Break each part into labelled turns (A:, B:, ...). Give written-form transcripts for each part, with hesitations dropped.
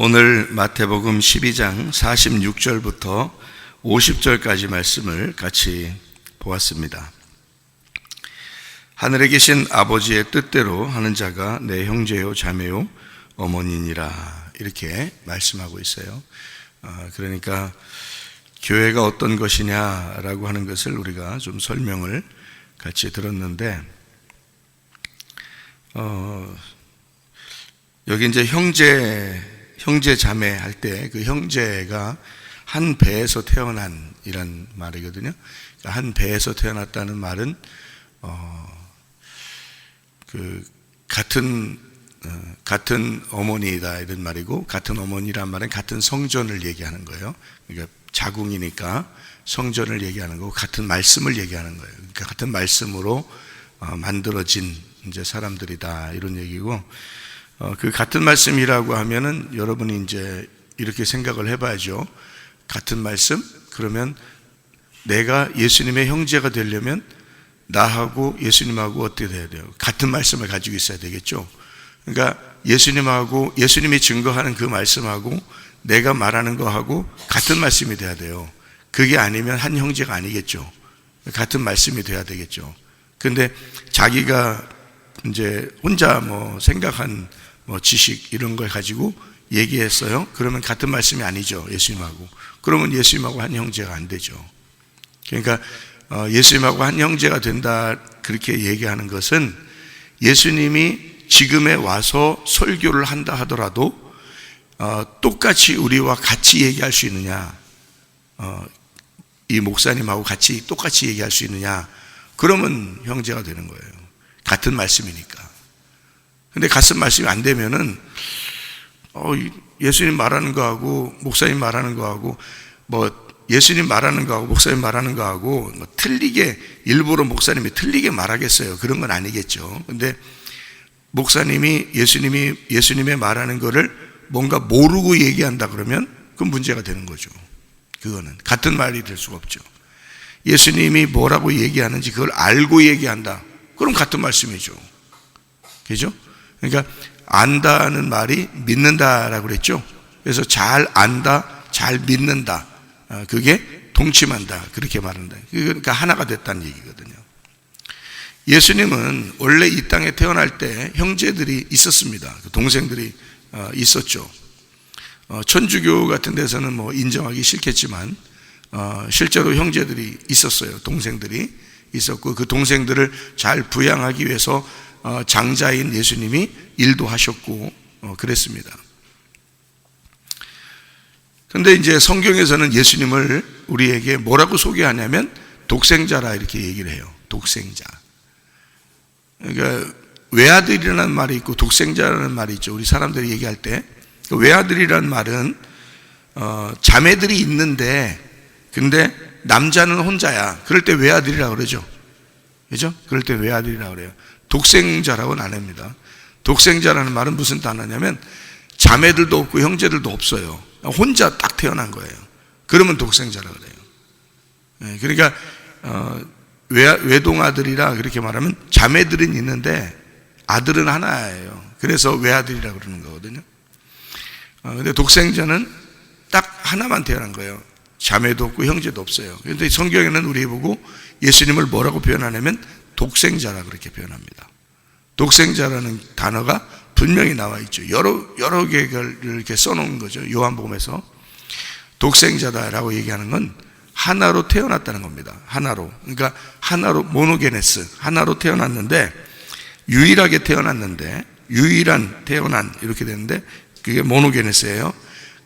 A: 오늘 마태복음 12장 46절부터 50절까지 말씀을 같이 보았습니다. 하늘에 계신 아버지의 뜻대로 하는 자가 내 형제요 자매요 어머니니라, 이렇게 말씀하고 있어요. 그러니까 교회가 어떤 것이냐라고 하는 것을 우리가 좀 설명을 같이 들었는데, 여기 이제 형제 자매 할 때 그 형제가 한 배에서 태어난 이란 말이거든요. 한 배에서 태어났다는 말은 같은 어머니다 이런 말이고, 같은 어머니란 말은 같은 성전을 얘기하는 거예요. 그러니까 자궁이니까 성전을 얘기하는 거고, 같은 말씀을 얘기하는 거예요. 그러니까 같은 말씀으로 만들어진 이제 사람들이다, 이런 얘기고, 그 같은 말씀이라고 하면은 여러분이 이제 이렇게 생각을 해봐야죠. 같은 말씀? 그러면 내가 예수님의 형제가 되려면 나하고 예수님하고 어떻게 돼야 돼요? 같은 말씀을 가지고 있어야 되겠죠. 그러니까 예수님이 증거하는 그 말씀하고 내가 말하는 거하고 같은 말씀이 돼야 돼요. 그게 아니면 한 형제가 아니겠죠. 같은 말씀이 돼야 되겠죠. 근데 자기가 이제 혼자 생각한 지식 이런 걸 가지고 얘기했어요. 그러면 같은 말씀이 아니죠, 예수님하고. 그러면 예수님하고 한 형제가 안 되죠. 그러니까 예수님하고 한 형제가 된다, 그렇게 얘기하는 것은 예수님이 지금에 와서 설교를 한다 하더라도 똑같이 우리와 같이 얘기할 수 있느냐, 이 목사님하고 같이 똑같이 얘기할 수 있느냐, 그러면 형제가 되는 거예요. 같은 말씀이니까. 근데 같은 말씀이 안 되면은 예수님 말하는 거하고 목사님 말하는 거하고 예수님 말하는 거하고 목사님 말하는 거하고 틀리게, 일부러 목사님이 틀리게 말하겠어요? 그런 건 아니겠죠. 근데 목사님이 예수님의 말하는 거를 뭔가 모르고 얘기한다 그러면 그건 문제가 되는 거죠. 그거는 같은 말이 될 수가 없죠. 예수님이 뭐라고 얘기하는지 그걸 알고 얘기한다, 그럼 같은 말씀이죠. 그죠? 그러니까 안다는 말이 믿는다라고 그랬죠. 그래서 잘 안다, 잘 믿는다, 그게 동침한다, 그렇게 말한다. 그러니까 하나가 됐다는 얘기거든요. 예수님은 원래 이 땅에 태어날 때 형제들이 있었습니다. 동생들이 있었죠. 천주교 같은 데서는 인정하기 싫겠지만 실제로 형제들이 있었어요. 동생들이 있었고, 그 동생들을 잘 부양하기 위해서 장자인 예수님이 일도 하셨고 그랬습니다. 그런데 이제 성경에서는 예수님을 우리에게 뭐라고 소개하냐면 독생자라, 이렇게 얘기를 해요. 독생자. 그러니까 외아들이라는 말이 있고 독생자라는 말이 있죠. 우리 사람들이 얘기할 때 외아들이라는 말은 자매들이 있는데 근데 남자는 혼자야. 그럴 때 외아들이라고 그러죠. 그죠? 그럴 때 외아들이라고 그래요. 독생자라고는 안 합니다. 독생자라는 말은 무슨 단어냐면 자매들도 없고 형제들도 없어요. 혼자 딱 태어난 거예요. 그러면 독생자라고 그래요. 그러니까 외동아들이라 그렇게 말하면 자매들은 있는데 아들은 하나예요. 그래서 외아들이라고 그러는 거거든요. 근데 독생자는 딱 하나만 태어난 거예요. 자매도 없고 형제도 없어요. 그런데 성경에는 우리 보고 예수님을 뭐라고 표현하냐면 독생자라 그렇게 표현합니다. 독생자라는 단어가 분명히 나와 있죠. 여러 개를 이렇게 써놓은 거죠. 요한복음에서 독생자다라고 얘기하는 건 하나로 태어났다는 겁니다. 하나로. 그러니까 하나로, 모노게네스, 하나로 태어났는데, 유일하게 태어났는데, 유일한 태어난, 이렇게 되는데 그게 모노게네스예요.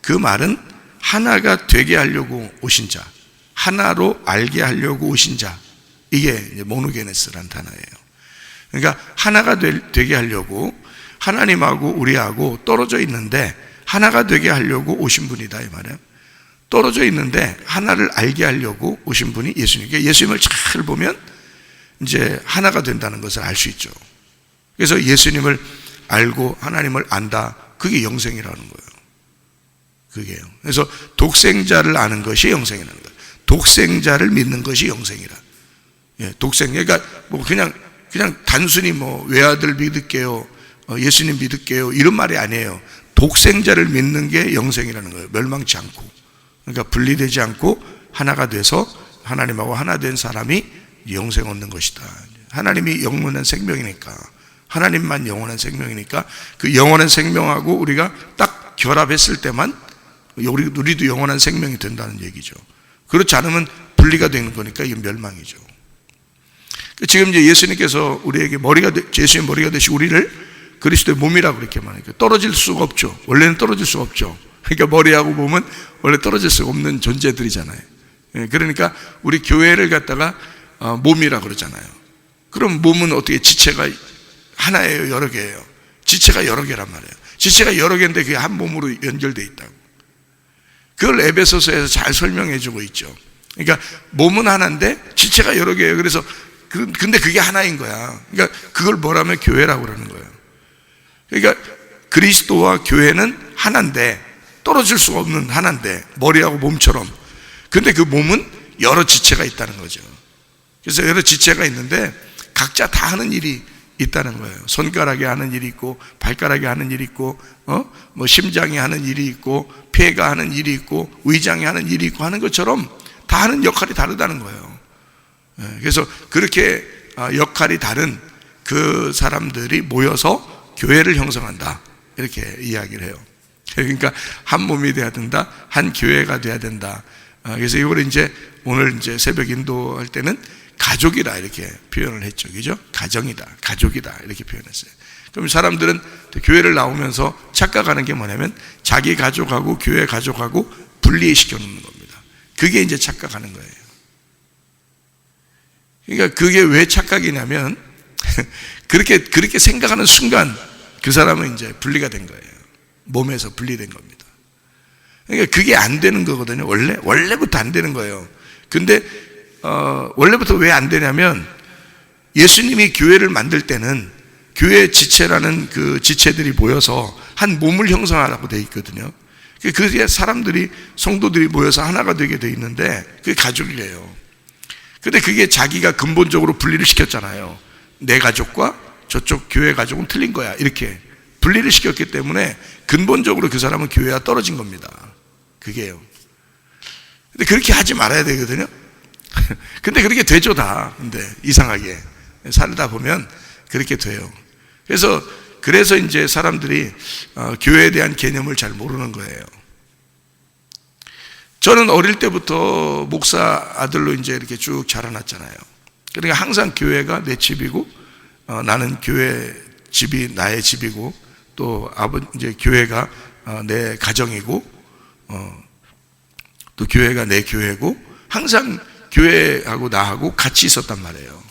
A: 그 말은 하나가 되게 하려고 오신 자, 하나로 알게 하려고 오신 자, 이게 모노게네스라는 단어예요. 그러니까 하나가 되게 하려고 하나님하고 우리하고 떨어져 있는데 하나가 되게 하려고 오신 분이다, 이 말이에요. 떨어져 있는데 하나를 알게 하려고 오신 분이 예수님께, 예수님을 잘 보면 이제 하나가 된다는 것을 알 수 있죠. 그래서 예수님을 알고 하나님을 안다, 그게 영생이라는 거예요. 그게요. 그래서 독생자를 아는 것이 영생이라는 거예요. 독생자를 믿는 것이 영생이라. 독생, 그러니까 그냥 단순히 외아들 믿을게요, 예수님 믿을게요, 이런 말이 아니에요. 독생자를 믿는 게 영생이라는 거예요. 멸망치 않고, 그러니까 분리되지 않고 하나가 돼서 하나님하고 하나 된 사람이 영생 얻는 것이다. 하나님이 영원한 생명이니까, 하나님만 영원한 생명이니까 그 영원한 생명하고 우리가 딱 결합했을 때만 우리도 영원한 생명이 된다는 얘기죠. 그렇지 않으면 분리가 되는 거니까 이게 멸망이죠. 지금 이제 예수님께서 우리에게 예수의 머리가 되시 우리를 그리스도의 몸이라고 그렇게 말하니까 떨어질 수가 없죠. 원래는 떨어질 수가 없죠. 그러니까 머리하고 몸은 원래 떨어질 수가 없는 존재들이잖아요. 그러니까 우리 교회를 갖다가 몸이라고 그러잖아요. 그럼 몸은 어떻게 지체가 하나예요, 여러 개예요? 지체가 여러 개란 말이에요. 지체가 여러 개인데 그게 한 몸으로 연결되어 있다고. 그걸 에베소서에서 잘 설명해 주고 있죠. 그러니까 몸은 하나인데 지체가 여러 개예요. 그래서 근데 그게 하나인 거야. 그러니까 그걸 뭐라면 교회라고 그러는 거예요. 그러니까 그리스도와 교회는 하나인데, 떨어질 수가 없는 하나인데, 머리하고 몸처럼. 근데 그 몸은 여러 지체가 있다는 거죠. 그래서 여러 지체가 있는데 각자 다 하는 일이 있다는 거예요. 손가락이 하는 일이 있고, 발가락이 하는 일이 있고, 뭐 심장이 하는 일이 있고, 폐가 하는 일이 있고, 위장이 하는 일이 있고 하는 것처럼 다 하는 역할이 다르다는 거예요. 그래서 그렇게 역할이 다른 그 사람들이 모여서 교회를 형성한다, 이렇게 이야기를 해요. 그러니까 한 몸이 돼야 된다, 한 교회가 돼야 된다. 그래서 이걸 이제 오늘 이제 새벽 인도할 때는 가족이다 이렇게 표현을 했죠. 그죠? 가정이다, 가족이다 이렇게 표현했어요. 그럼 사람들은 교회를 나오면서 착각하는 게 뭐냐면 자기 가족하고 교회 가족하고 분리시켜 놓는 겁니다. 그게 이제 착각하는 거예요. 그러니까 그게 왜 착각이냐면 그렇게 생각하는 순간 그 사람은 이제 분리가 된 거예요. 몸에서 분리된 겁니다. 그러니까 그게 안 되는 거거든요. 원래부터 안 되는 거예요. 근데 원래부터 왜 안 되냐면 예수님이 교회를 만들 때는 교회 지체라는 그 지체들이 모여서 한 몸을 형성하라고 되어 있거든요. 그 사람들이, 성도들이 모여서 하나가 되게 되어 있는데 그게 가족이에요. 근데 그게 자기가 근본적으로 분리를 시켰잖아요. 내 가족과 저쪽 교회 가족은 틀린 거야, 이렇게 분리를 시켰기 때문에 근본적으로 그 사람은 교회와 떨어진 겁니다. 그게요. 근데 그렇게 하지 말아야 되거든요. 근데 그렇게 되죠, 다. 근데 이상하게 살다 보면 그렇게 돼요. 그래서 이제 사람들이 교회에 대한 개념을 잘 모르는 거예요. 저는 어릴 때부터 목사 아들로 이제 이렇게 쭉 자라났잖아요. 그러니까 항상 교회가 내 집이고, 나는 교회 집이 나의 집이고, 또 이제 교회가 내 가정이고, 또 교회가 내 교회고, 항상 교회하고 나하고 같이 있었단 말이에요.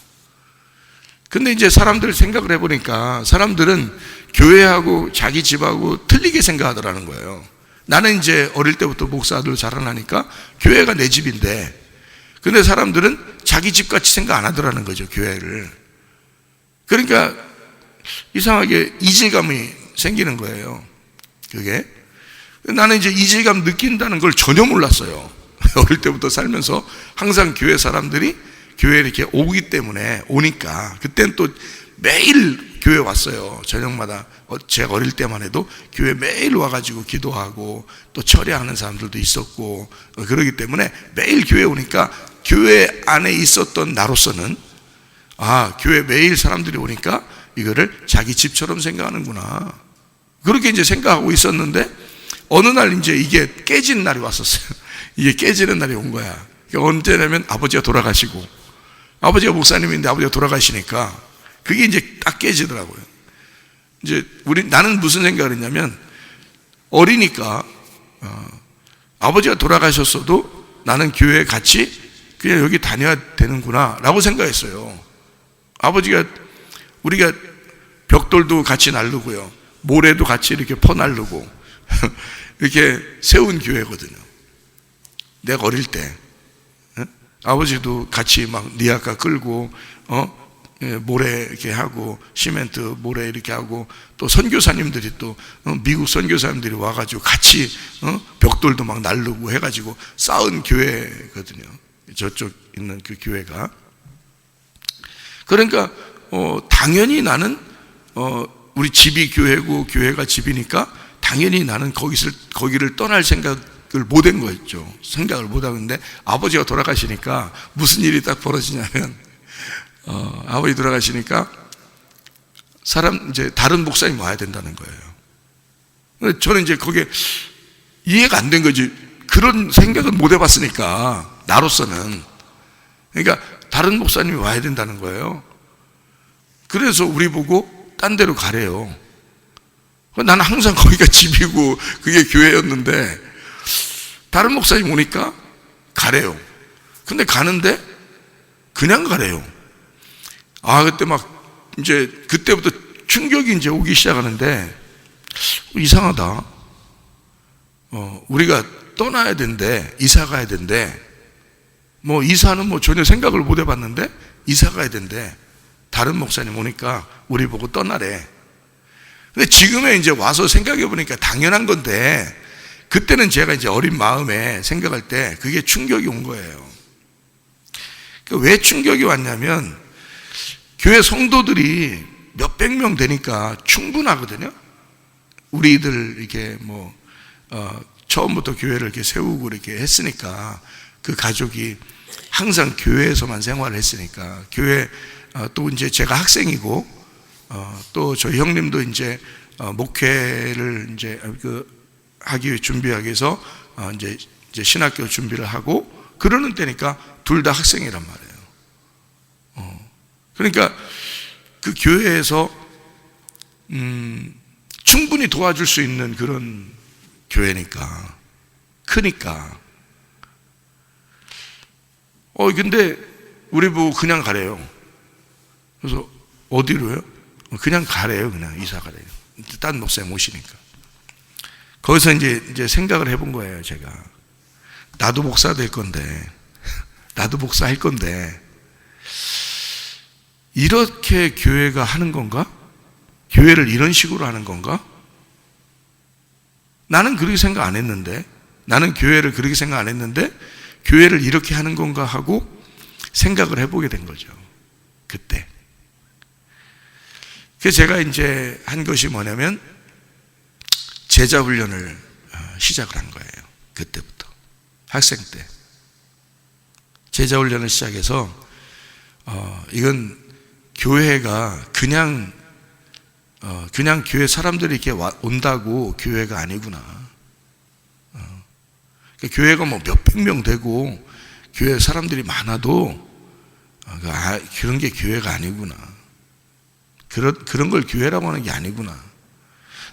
A: 근데 이제 사람들 생각을 해보니까 사람들은 교회하고 자기 집하고 틀리게 생각하더라는 거예요. 나는 이제 어릴 때부터 목사 아들로 자라나니까 교회가 내 집인데, 근데 사람들은 자기 집같이 생각 안 하더라는 거죠, 교회를. 그러니까 이상하게 이질감이 생기는 거예요, 그게. 나는 이제 이질감 느낀다는 걸 전혀 몰랐어요. 어릴 때부터 살면서 항상 교회 사람들이 교회에 이렇게 오기 때문에, 오니까 그때는 또 매일 교회 왔어요. 저녁마다. 제가 어릴 때만 해도 교회 매일 와가지고 기도하고 또 철야하는 사람들도 있었고, 그러기 때문에 매일 교회 오니까 교회 안에 있었던 나로서는, 교회 매일 사람들이 오니까 이거를 자기 집처럼 생각하는구나, 그렇게 이제 생각하고 있었는데, 어느 날 이제 이게 깨진 날이 왔었어요. 이게 깨지는 날이 온 거야. 언제냐면 아버지가 돌아가시고, 아버지가 목사님인데 아버지가 돌아가시니까 그게 이제 딱 깨지더라고요. 이제 나는 무슨 생각을 했냐면, 어리니까 아버지가 돌아가셨어도 나는 교회에 같이 그냥 여기 다녀야 되는구나 라고 생각했어요. 아버지가, 우리가 벽돌도 같이 나르고요, 모래도 같이 이렇게 퍼나르고 이렇게 세운 교회거든요. 내가 어릴 때 아버지도 같이 막 니아카 끌고 모래 이렇게 하고, 시멘트 모래 이렇게 하고, 또 선교사님들이 또 미국 선교사님들이 와가지고 같이 벽돌도 막 날르고 해가지고 쌓은 교회거든요, 저쪽 있는 그 교회가. 그러니까 당연히 나는 우리 집이 교회고 교회가 집이니까 당연히 나는 거기를 떠날 생각을 못한 거였죠. 생각을 못하는데 아버지가 돌아가시니까 무슨 일이 딱 벌어지냐면, 아버지 돌아가시니까 이제 다른 목사님 와야 된다는 거예요. 저는 이제 거기에 이해가 안 된 거지. 그런 생각은 못 해봤으니까, 나로서는. 그러니까 다른 목사님이 와야 된다는 거예요. 그래서 우리 보고 딴 데로 가래요. 나는 항상 거기가 집이고 그게 교회였는데, 다른 목사님 오니까 가래요. 근데 가는데 그냥 가래요. 그때 막 이제 그때부터 충격이 이제 오기 시작하는데, 이상하다. 우리가 떠나야 된대, 이사 가야 된대. 이사는 전혀 생각을 못 해봤는데 이사 가야 된대. 다른 목사님 오니까 우리 보고 떠나래. 근데 지금에 이제 와서 생각해 보니까 당연한 건데, 그때는 제가 이제 어린 마음에 생각할 때 그게 충격이 온 거예요. 왜 충격이 왔냐면, 교회 성도들이 몇백 명 되니까 충분하거든요. 우리들 이렇게 처음부터 교회를 이렇게 세우고 이렇게 했으니까, 그 가족이 항상 교회에서만 생활을 했으니까, 교회, 또 이제 제가 학생이고, 또 저희 형님도 이제 목회를 이제 하기 위해 준비하기 위해서 이제 신학교 준비를 하고 그러는 때니까 둘 다 학생이란 말이에요. 그러니까 그 교회에서 충분히 도와줄 수 있는 그런 교회니까, 크니까. 근데 우리 보고 그냥 가래요. 그래서 어디로요? 그냥 가래요. 그냥 이사 가래요. 딴 목사님 오시니까. 거기서 이제 생각을 해본 거예요, 제가. 나도 목사 될 건데, 나도 목사 할 건데, 이렇게 교회가 하는 건가? 교회를 이런 식으로 하는 건가? 나는 그렇게 생각 안 했는데, 나는 교회를 그렇게 생각 안 했는데, 교회를 이렇게 하는 건가 하고 생각을 해보게 된 거죠, 그때. 그래서 제가 이제 한 것이 뭐냐면, 제자 훈련을 시작을 한 거예요. 그때부터. 학생 때. 제자 훈련을 시작해서, 이건 교회가 그냥 교회 사람들이 이렇게 온다고 교회가 아니구나. 교회가 몇백 명 되고 교회 사람들이 많아도 그런 게 교회가 아니구나. 그런 걸 교회라고 하는 게 아니구나.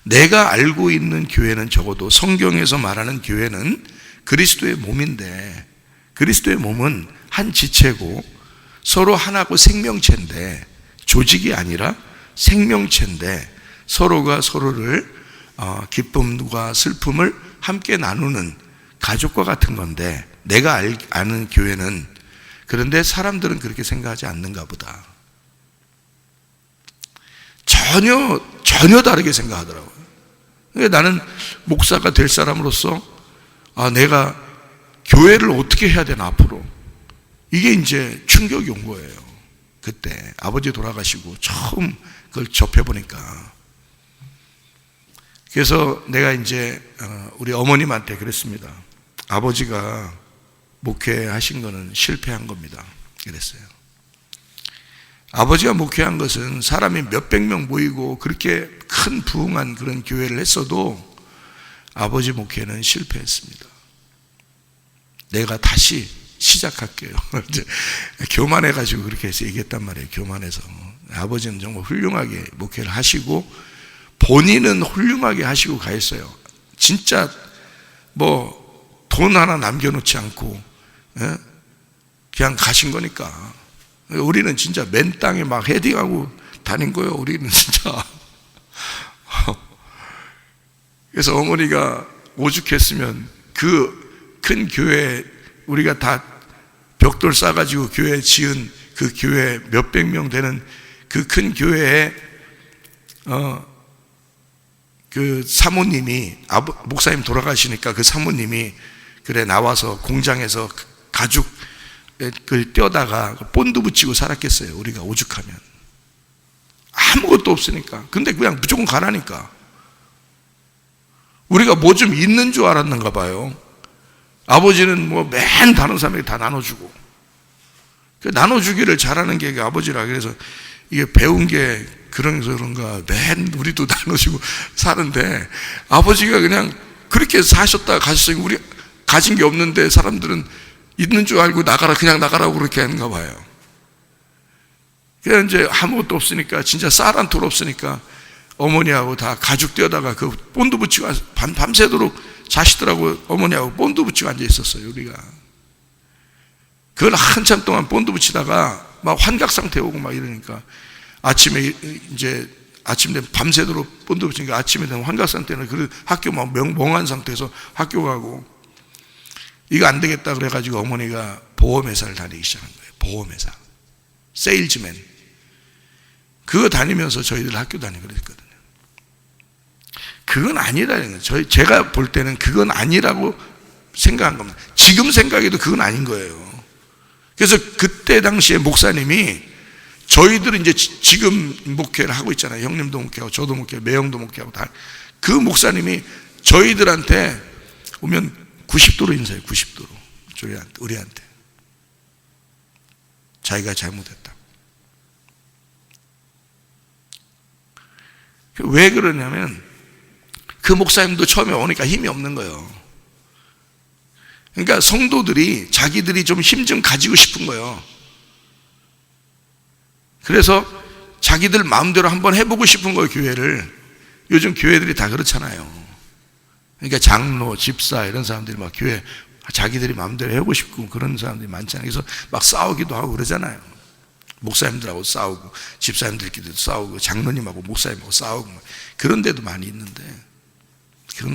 A: 내가 알고 있는 교회는, 적어도 성경에서 말하는 교회는 그리스도의 몸인데, 그리스도의 몸은 한 지체고 서로 하나고 생명체인데, 조직이 아니라 생명체인데, 서로가 서로를 기쁨과 슬픔을 함께 나누는 가족과 같은 건데, 내가 아는 교회는, 그런데 사람들은 그렇게 생각하지 않는가 보다. 전혀 다르게 생각하더라고요. 나는 목사가 될 사람으로서 내가 교회를 어떻게 해야 되나 앞으로, 이게 이제 충격이 온 거예요. 그때 아버지 돌아가시고 처음 그걸 접해보니까. 그래서 내가 이제 우리 어머님한테 그랬습니다. 아버지가 목회하신 거는 실패한 겁니다, 그랬어요. 아버지가 목회한 것은 사람이 몇백 명 모이고 그렇게 큰 부흥한 그런 교회를 했어도 아버지 목회는 실패했습니다. 내가 다시 시작할게요. 이제 교만해가지고 그렇게 해서 얘기했단 말이에요. 교만해서. 아버지는 정말 훌륭하게 목회를 하시고 본인은 훌륭하게 하시고 가했어요. 진짜 돈 하나 남겨놓지 않고 그냥 가신 거니까. 우리는 진짜 맨 땅에 막 헤딩하고 다닌 거예요. 우리는 진짜. 그래서 어머니가 오죽했으면 그 큰 교회, 우리가 다 벽돌 싸가지고 교회 지은 그 교회 몇백 명 되는 그 큰 교회에 그 사모님이, 목사님 돌아가시니까 그 사모님이 그래 나와서 공장에서 가죽을 떼다가 본드 붙이고 살았겠어요. 우리가 오죽하면. 아무것도 없으니까. 근데 그냥 무조건 가라니까. 우리가 뭐 좀 있는 줄 알았는가 봐요. 아버지는 뭐 맨 다른 사람에게 다 나눠주고, 그 나눠주기를 잘하는 게 아버지라. 그래서 이게 배운 게 그런가 맨 우리도 나눠주고 사는데, 아버지가 그냥 그렇게 사셨다 가셨으니 우리 가진 게 없는데 사람들은 있는 줄 알고 나가라, 그냥 나가라고 그렇게 하는가 봐요. 그냥 이제 아무것도 없으니까, 진짜 쌀 한 톨 없으니까 어머니하고 다 가죽 떼어다가 그 본드 붙이고 밤새도록 자시더라고. 어머니하고 본드 붙이고 앉아 있었어요, 우리가. 그걸 한참 동안 본드 붙이다가 막 환각 상태 오고 막 이러니까, 아침에 이제 아침 되면 밤새도록 본드 붙이니까 아침에 되면 환각 상태는 그 학교 막 멍한 상태에서 학교 가고, 이거 안 되겠다 그래가지고 어머니가 보험회사를 다니기 시작한 거예요. 보험회사, 세일즈맨. 그거 다니면서 저희들 학교 다니고 그랬거든요. 그건 아니라는 거예요. 제가 볼 때는 그건 아니라고 생각한 겁니다. 지금 생각해도 그건 아닌 거예요. 그래서 그때 당시에 목사님이, 저희들은 이제 지금 목회를 하고 있잖아요. 형님도 목회하고 저도 목회하고 매형도 목회하고 다. 그 목사님이 저희들한테 오면 90도로 인사해요. 90도로. 우리한테. 자기가 잘못했다. 왜 그러냐면, 그 목사님도 처음에 오니까 힘이 없는 거예요. 그러니까 성도들이 자기들이 좀 힘 좀 가지고 싶은 거예요. 그래서 자기들 마음대로 한번 해보고 싶은 거예요, 교회를. 요즘 교회들이 다 그렇잖아요. 그러니까 장로, 집사 이런 사람들이 막 교회 자기들이 마음대로 해보고 싶고 그런 사람들이 많잖아요. 그래서 막 싸우기도 하고 그러잖아요. 목사님들하고 싸우고, 집사님들끼리도 싸우고, 장로님하고 목사님하고 싸우고, 그런 데도 많이 있는데,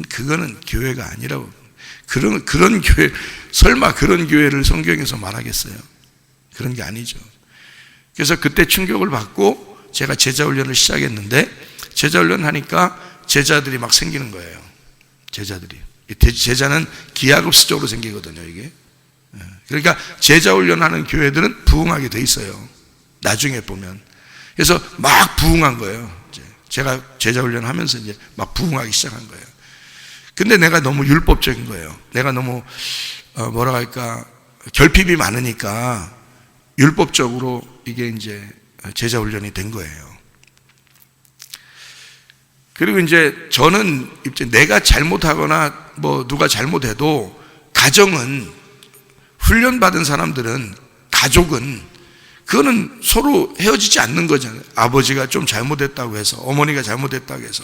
A: 그거는 교회가 아니라고. 그런 교회, 설마 그런 교회를 성경에서 말하겠어요? 그런 게 아니죠. 그래서 그때 충격을 받고 제가 제자훈련을 시작했는데, 제자훈련 하니까 제자들이 막 생기는 거예요. 제자들이. 제자는 기하급수적으로 생기거든요, 이게. 그러니까 제자훈련하는 교회들은 부흥하게 돼 있어요, 나중에 보면. 그래서 막 부흥한 거예요. 제가 제자훈련 하면서 이제 막 부흥하기 시작한 거예요. 근데 내가 너무 율법적인 거예요. 내가 너무 뭐라 할까, 결핍이 많으니까 율법적으로 이게 이제 제자훈련이 된 거예요. 그리고 이제 저는 이제 내가 잘못하거나 뭐 누가 잘못해도, 가정은, 훈련받은 사람들은, 가족은, 그거는 서로 헤어지지 않는 거잖아요. 아버지가 좀 잘못했다고 해서, 어머니가 잘못했다고 해서,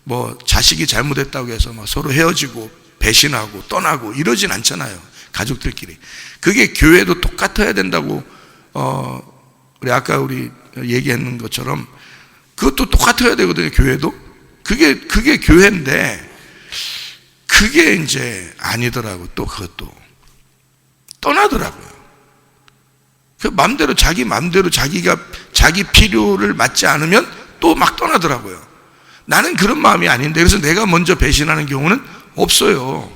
A: 뭐 자식이 잘못했다고 해서 막 서로 헤어지고 배신하고 떠나고 이러진 않잖아요, 가족들끼리. 그게 교회도 똑같아야 된다고, 우리 아까 우리 얘기했는 것처럼 그것도 똑같아야 되거든요, 교회도. 그게 교회인데, 그게 이제 아니더라고. 또 그것도 떠나더라고요. 그 맘대로, 자기 맘대로 자기 필요를 맞지 않으면 또 막 떠나더라고요. 나는 그런 마음이 아닌데, 그래서 내가 먼저 배신하는 경우는 없어요.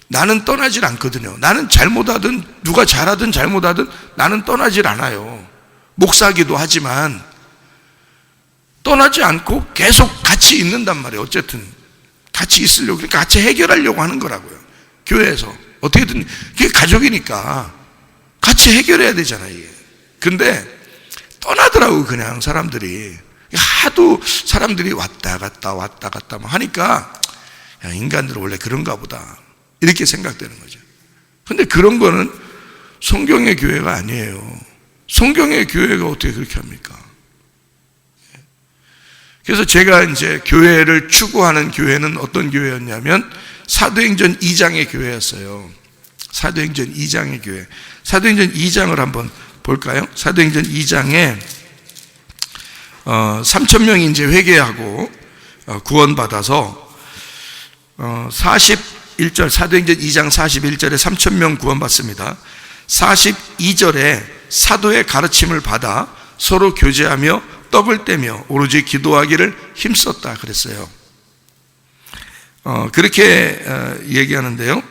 A: 나는 떠나질 않거든요. 나는 잘못하든 누가 잘하든 잘못하든 나는 떠나질 않아요. 목사기도 하지만 떠나지 않고 계속 같이 있는단 말이에요. 어쨌든 같이 있으려고, 그러니까 같이 해결하려고 하는 거라고요, 교회에서. 어떻게든 그게 가족이니까 같이 해결해야 되잖아요, 이게. 근데 떠나더라고, 그냥 사람들이. 하도 사람들이 왔다 갔다 막 하니까, 야, 인간들은 원래 그런가 보다, 이렇게 생각되는 거죠. 근데 그런 거는 성경의 교회가 아니에요. 성경의 교회가 어떻게 그렇게 합니까? 그래서 제가 이제 교회를 추구하는 교회는 어떤 교회였냐면, 사도행전 2장의 교회였어요. 사도행전 2장의 교회. 사도행전 2장을 한번 볼까요? 사도행전 2장에 3,000명이 이제 회개하고 구원받아서 41절, 사도행전 2장 41절에 3,000명 구원받습니다. 42절에 사도의 가르침을 받아 서로 교제하며 떡을 떼며 오로지 기도하기를 힘썼다 그랬어요. 그렇게 얘기하는데요.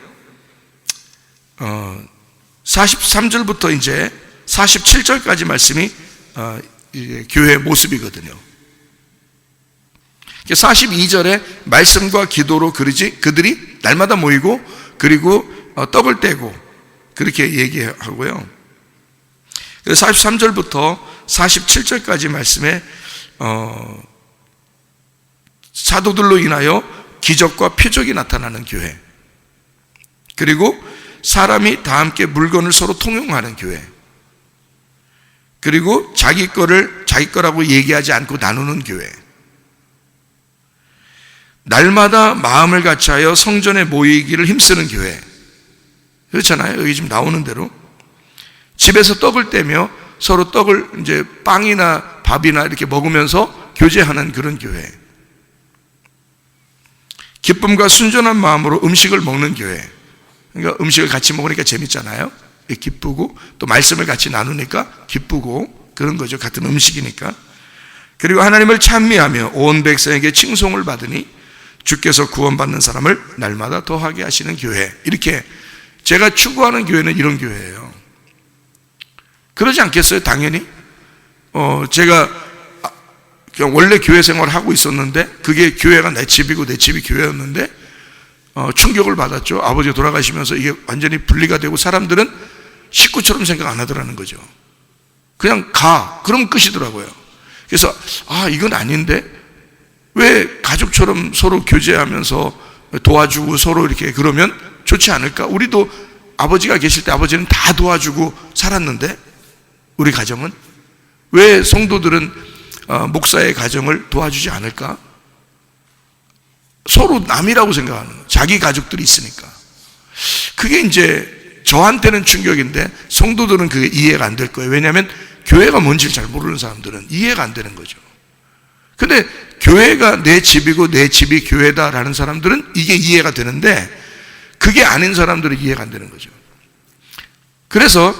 A: 43절부터 이제 47절까지 말씀이 교회의 모습이거든요. 42절에 말씀과 기도로 그들이 날마다 모이고 그리고 떡을 떼고 그렇게 얘기하고요. 그래서 43절부터 47절까지 말씀에 사도들로 인하여 기적과 표적이 나타나는 교회, 그리고 사람이 다 함께 물건을 서로 통용하는 교회, 그리고 자기 거라고 얘기하지 않고 나누는 교회, 날마다 마음을 같이하여 성전에 모이기를 힘쓰는 교회. 그렇잖아요. 여기 지금 나오는 대로 집에서 떡을 떼며 서로 떡을 이제 빵이나 밥이나 이렇게 먹으면서 교제하는 그런 교회. 기쁨과 순전한 마음으로 음식을 먹는 교회. 그러니까 음식을 같이 먹으니까 재밌잖아요. 기쁘고 또 말씀을 같이 나누니까 기쁘고 그런 거죠. 같은 음식이니까. 그리고 하나님을 찬미하며 온 백성에게 칭송을 받으니 주께서 구원받는 사람을 날마다 더하게 하시는 교회. 이렇게 제가 추구하는 교회는 이런 교회예요. 그러지 않겠어요? 당연히. 제가 그냥 원래 교회 생활을 하고 있었는데 그게 교회가 내 집이고 내 집이 교회였는데 충격을 받았죠. 아버지가 돌아가시면서 이게 완전히 분리가 되고 사람들은 식구처럼 생각 안 하더라는 거죠. 그냥 가. 그럼 끝이더라고요. 그래서 이건 아닌데 왜 가족처럼 서로 교제하면서 도와주고 서로 이렇게 그러면 좋지 않을까? 우리도 아버지가 계실 때 아버지는 다 도와주고 살았는데 우리 가정은 왜 성도들은 목사의 가정을 도와주지 않을까? 서로 남이라고 생각하는 거예요. 자기 가족들이 있으니까. 그게 이제 저한테는 충격인데 성도들은 그게 이해가 안 될 거예요. 왜냐하면 교회가 뭔지를 잘 모르는 사람들은 이해가 안 되는 거죠. 근데 교회가 내 집이고 내 집이 교회다라는 사람들은 이게 이해가 되는데 그게 아닌 사람들은 이해가 안 되는 거죠. 그래서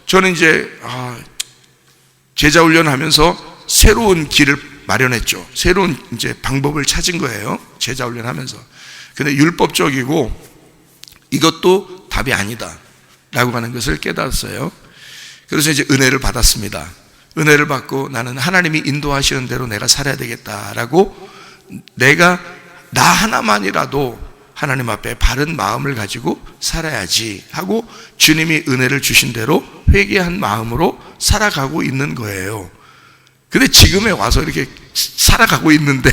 A: 저는 이제 제자 훈련하면서 새로운 길을 마련했죠. 새로운 이제 방법을 찾은 거예요. 제자 훈련하면서. 근데 율법적이고 이것도 답이 아니다 라고 하는 것을 깨달았어요. 그래서 이제 은혜를 받았습니다. 은혜를 받고 나는 하나님이 인도하시는 대로 내가 살아야 되겠다라고 내가 나 하나만이라도 하나님 앞에 바른 마음을 가지고 살아야지 하고 주님이 은혜를 주신 대로 회개한 마음으로 살아가고 있는 거예요. 근데 지금에 와서 이렇게 살아가고 있는데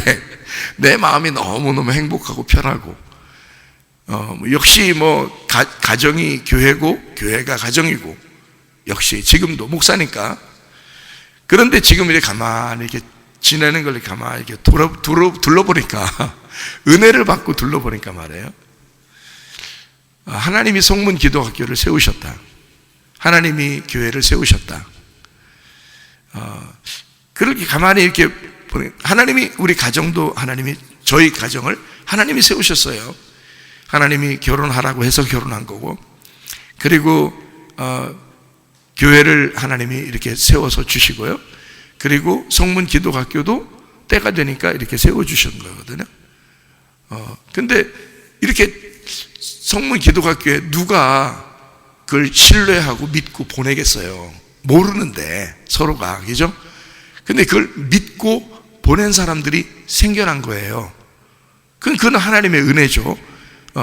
A: 내 마음이 너무너무 행복하고 편하고 역시 가정이 교회고 교회가 가정이고 역시 지금도 목사니까. 그런데 지금 이렇게 가만히 이렇게 지내는 걸 가만히 이렇게 둘러보니까 은혜를 받고 둘러보니까 말이에요. 하나님이 성문 기도학교를 세우셨다. 하나님이 교회를 세우셨다. 그렇게 가만히 이렇게 보니 하나님이 우리 가정도 하나님이 저희 가정을 하나님이 세우셨어요. 하나님이 결혼하라고 해서 결혼한 거고 그리고 교회를 하나님이 이렇게 세워서 주시고요. 그리고 성문 기도학교도 때가 되니까 이렇게 세워주신 거거든요. 근데 이렇게 성문 기도학교에 누가 그걸 신뢰하고 믿고 보내겠어요? 모르는데 서로가, 그죠? 근데 그걸 믿고 보낸 사람들이 생겨난 거예요. 그건 하나님의 은혜죠.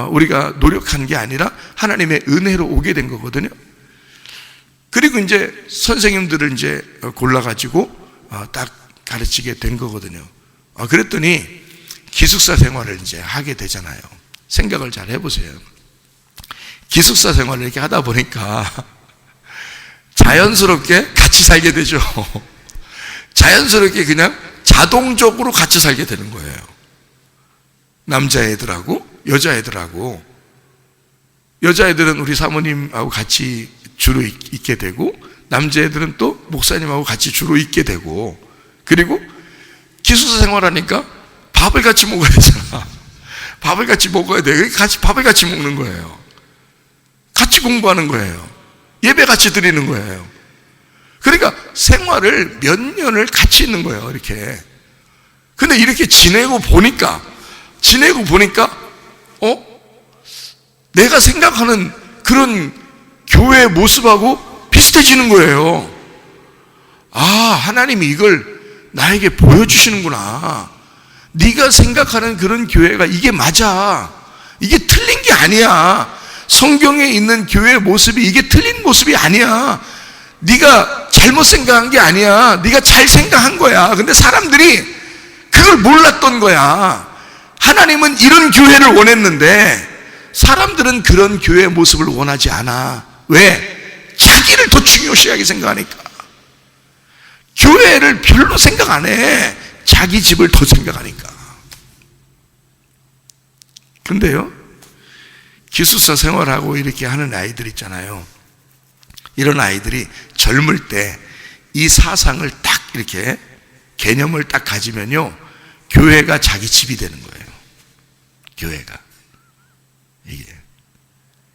A: 우리가 노력한 게 아니라 하나님의 은혜로 오게 된 거거든요. 그리고 이제 선생님들을 이제 골라가지고 딱 가르치게 된 거거든요. 그랬더니 기숙사 생활을 이제 하게 되잖아요. 생각을 잘 해보세요. 기숙사 생활을 이렇게 하다 보니까 자연스럽게 같이 살게 되죠. 자연스럽게 그냥 자동적으로 같이 살게 되는 거예요. 남자애들하고 여자애들하고. 여자애들은 우리 사모님하고 같이 주로 있게 되고 남자애들은 또 목사님하고 같이 주로 있게 되고 그리고 기숙사 생활하니까 밥을 같이 먹어야 되잖아. 밥을 같이 먹어야 돼. 같이 밥을 같이 먹는 거예요. 같이 공부하는 거예요. 예배 같이 드리는 거예요. 그러니까 생활을 몇 년을 같이 있는 거예요. 이렇게. 근데 이렇게 지내고 보니까 내가 생각하는 그런 교회의 모습하고 비슷해지는 거예요. 하나님이 이걸 나에게 보여주시는구나. 네가 생각하는 그런 교회가 이게 맞아. 이게 틀린 게 아니야. 성경에 있는 교회의 모습이 이게 틀린 모습이 아니야. 네가 잘못 생각한 게 아니야. 네가 잘 생각한 거야. 근데 사람들이 그걸 몰랐던 거야. 하나님은 이런 교회를 원했는데 사람들은 그런 교회의 모습을 원하지 않아. 왜? 자기를 더 중요시하게 생각하니까. 교회를 별로 생각 안 해. 자기 집을 더 생각하니까. 근데요, 기숙사 생활하고 이렇게 하는 아이들 있잖아요. 이런 아이들이 젊을 때 이 사상을 딱 이렇게 개념을 딱 가지면요, 교회가 자기 집이 되는 거예요. 교회가. 이게.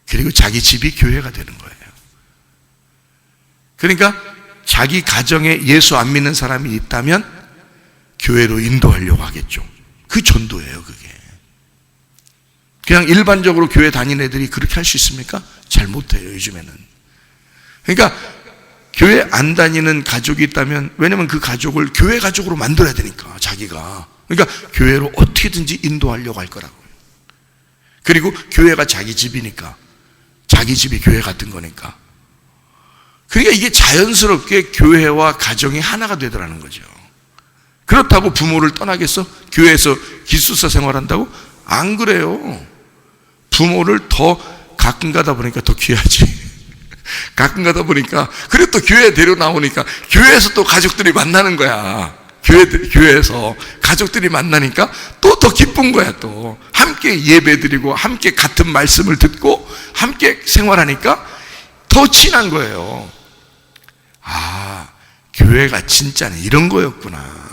A: 그리고 자기 집이 교회가 되는 거예요. 그러니까 자기 가정에 예수 안 믿는 사람이 있다면 교회로 인도하려고 하겠죠. 그 전도예요, 그게. 그냥 일반적으로 교회 다니는 애들이 그렇게 할 수 있습니까? 잘 못해요, 요즘에는. 그러니까 교회 안 다니는 가족이 있다면, 왜냐면 그 가족을 교회 가족으로 만들어야 되니까, 자기가. 그러니까 교회로 어떻게든지 인도하려고 할 거라고요. 그리고 교회가 자기 집이니까, 자기 집이 교회 같은 거니까. 그러니까 이게 자연스럽게 교회와 가정이 하나가 되더라는 거죠. 그렇다고 부모를 떠나겠어? 교회에서 기숙사 생활한다고? 안 그래요. 부모를 더 가끔 가다 보니까 더 귀하지. 가끔 가다 보니까, 그리고 또 교회 데려 나오니까 교회에서 또 가족들이 만나는 거야. 교회에서 가족들이 만나니까 또 더 기쁜 거야. 또 함께 예배드리고 함께 같은 말씀을 듣고 함께 생활하니까 더 친한 거예요. 아, 교회가 진짜는 이런 거였구나.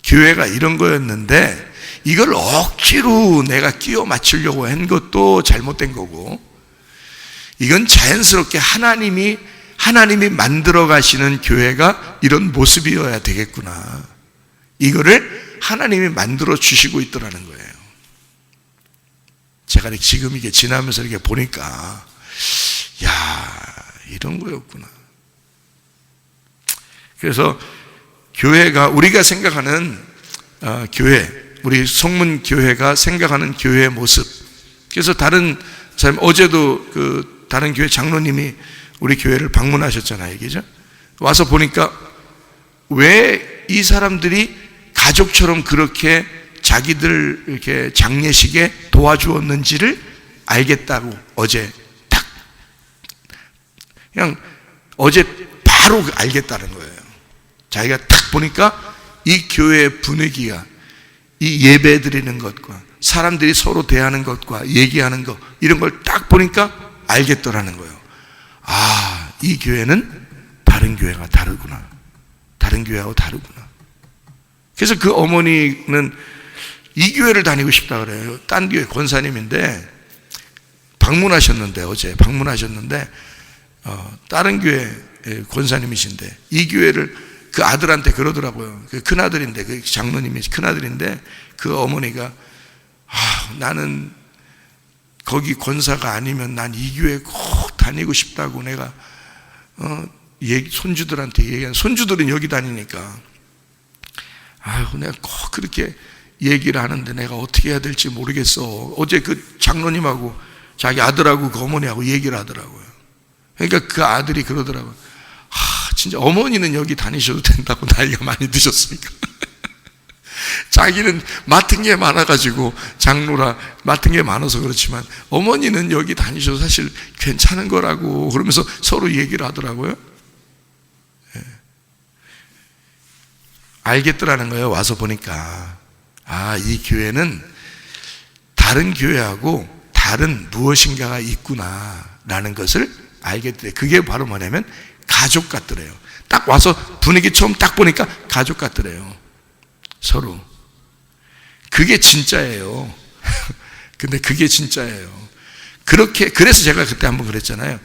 A: 교회가 이런 거였는데 이걸 억지로 내가 끼워 맞추려고 한 것도 잘못된 거고, 이건 자연스럽게 하나님이 만들어 가시는 교회가 이런 모습이어야 되겠구나. 이거를 하나님이 만들어 주시고 있더라는 거예요. 제가 지금 이게 지나면서 이렇게 보니까, 야, 이런 거였구나. 그래서 교회가, 우리가 생각하는 교회, 우리 성문 교회가 생각하는 교회의 모습. 그래서 어제도 다른 교회 장로님이 우리 교회를 방문하셨잖아요, 그죠? 와서 보니까 왜 이 사람들이 가족처럼 그렇게 자기들 이렇게 장례식에 도와주었는지를 알겠다고 어제 딱, 그냥 어제 바로 알겠다는 거예요. 자기가 딱 보니까 이 교회의 분위기가, 이 예배 드리는 것과 사람들이 서로 대하는 것과 얘기하는 것, 이런 걸 딱 보니까 알겠더라는 거예요. 아, 이 교회는 다른 교회가 다르구나. 다른 교회하고 다르구나. 그래서 그 어머니는 이 교회를 다니고 싶다 그래요. 딴 교회 권사님인데 어제 방문하셨는데 다른 교회 권사님이신데 이 교회를 그 아들한테 그러더라고요. 그 큰아들인데, 그 장로님이 큰아들인데 그 어머니가, 나는 거기 권사가 아니면 난 이 교회 꼭 다니고 싶다고 내가 손주들한테 얘기한, 손주들은 여기 다니니까, 내가 꼭 그렇게 얘기를 하는데 내가 어떻게 해야 될지 모르겠어. 어제 그 장로님하고 자기 아들하고 그 어머니하고 얘기를 하더라고요. 그러니까 그 아들이 그러더라고요. 진짜 어머니는 여기 다니셔도 된다고 나이가 많이 드셨으니까. 자기는 맡은 게 많아가지고, 장로라 맡은 게 많아서 그렇지만 어머니는 여기 다니셔도 사실 괜찮은 거라고, 그러면서 서로 얘기를 하더라고요. 예. 알겠더라는 거예요. 와서 보니까, 이 교회는 다른 교회하고 다른 무엇인가가 있구나 라는 것을 알겠더래요. 그게 바로 뭐냐면 가족 같더래요. 딱 와서 분위기 처음 딱 보니까 가족 같더래요. 서로. 그게 진짜예요. 근데 그게 진짜예요. 그래서 제가 그때 한번 그랬잖아요.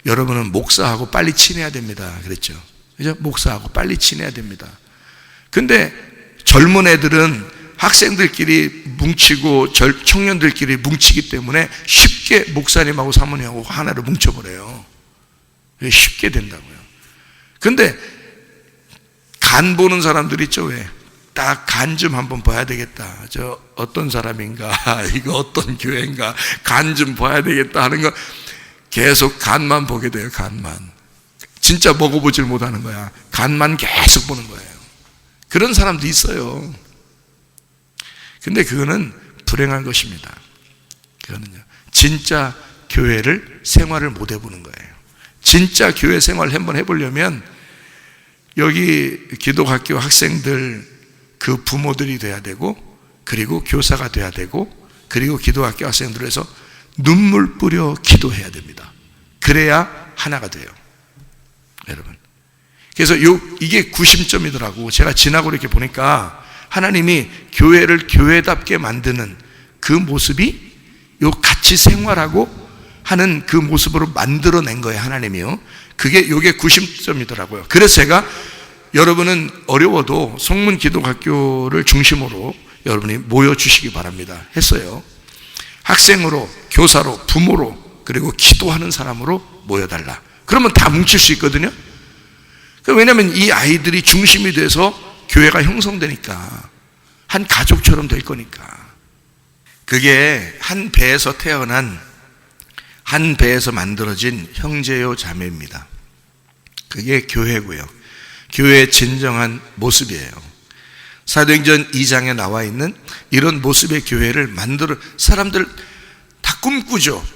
A: 여러분은 목사하고 빨리 친해야 됩니다. 그랬죠. 그죠? 목사하고 빨리 친해야 됩니다. 근데 젊은 애들은 학생들끼리 뭉치고 청년들끼리 뭉치기 때문에 쉽게 목사님하고 사모님하고 하나로 뭉쳐버려요. 쉽게 된다고요. 근데 간 보는 사람들 있죠, 왜? 딱 간 좀 한번 봐야 되겠다. 저 어떤 사람인가, 이거 어떤 교회인가, 간 좀 봐야 되겠다 하는 거 계속 간만 보게 돼요. 간만. 진짜 먹어보질 못하는 거야. 간만 계속 보는 거예요. 그런 사람도 있어요. 근데 그거는 불행한 것입니다. 그거는요, 진짜 교회를 생활을 못 해보는 거예요. 진짜 교회 생활을 한번 해보려면 여기 기독학교 학생들 그 부모들이 돼야 되고, 그리고 교사가 돼야 되고, 그리고 기독학교 학생들을 해서 눈물 뿌려 기도해야 됩니다. 그래야 하나가 돼요, 여러분. 그래서 이게 구심점이더라고. 제가 지나고 이렇게 보니까 하나님이 교회를 교회답게 만드는 그 모습이 요 같이 생활하고 하는 그 모습으로 만들어낸 거예요, 하나님이요. 요게 구심점이더라고요. 그래서 제가 여러분은 어려워도 성문 기독학교를 중심으로 여러분이 모여주시기 바랍니다 했어요. 학생으로, 교사로, 부모로, 그리고 기도하는 사람으로 모여달라. 그러면 다 뭉칠 수 있거든요. 왜냐하면 이 아이들이 중심이 돼서 교회가 형성되니까, 한 가족처럼 될 거니까. 그게 한 배에서 태어난, 한 배에서 만들어진 형제요 자매입니다. 그게 교회고요. 교회의 진정한 모습이에요. 사도행전 2장에 나와 있는 이런 모습의 교회를 사람들 다 꿈꾸죠.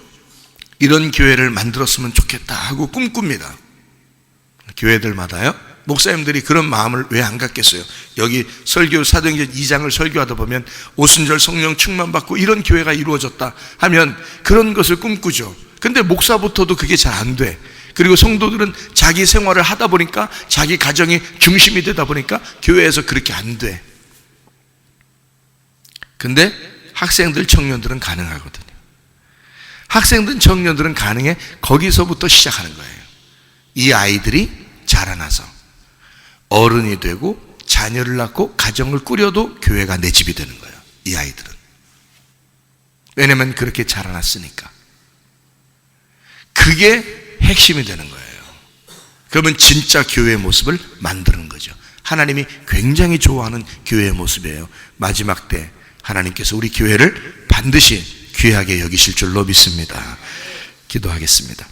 A: 이런 교회를 만들었으면 좋겠다 하고 꿈꿉니다. 교회들마다요. 목사님들이 그런 마음을 왜 안 갖겠어요? 여기 사도행전 2장을 설교하다 보면 오순절 성령 충만받고 이런 교회가 이루어졌다 하면 그런 것을 꿈꾸죠. 근데 목사부터도 그게 잘 안 돼. 그리고 성도들은 자기 생활을 하다 보니까, 자기 가정이 중심이 되다 보니까 교회에서 그렇게 안 돼. 근데 학생들, 청년들은 가능하거든요. 학생들, 청년들은 가능해. 거기서부터 시작하는 거예요. 이 아이들이 자라나서 어른이 되고 자녀를 낳고 가정을 꾸려도 교회가 내 집이 되는 거예요, 이 아이들은. 왜냐면 그렇게 자라났으니까. 그게 핵심이 되는 거예요. 그러면 진짜 교회의 모습을 만드는 거죠. 하나님이 굉장히 좋아하는 교회의 모습이에요. 마지막 때 하나님께서 우리 교회를 반드시 귀하게 여기실 줄로 믿습니다. 기도하겠습니다.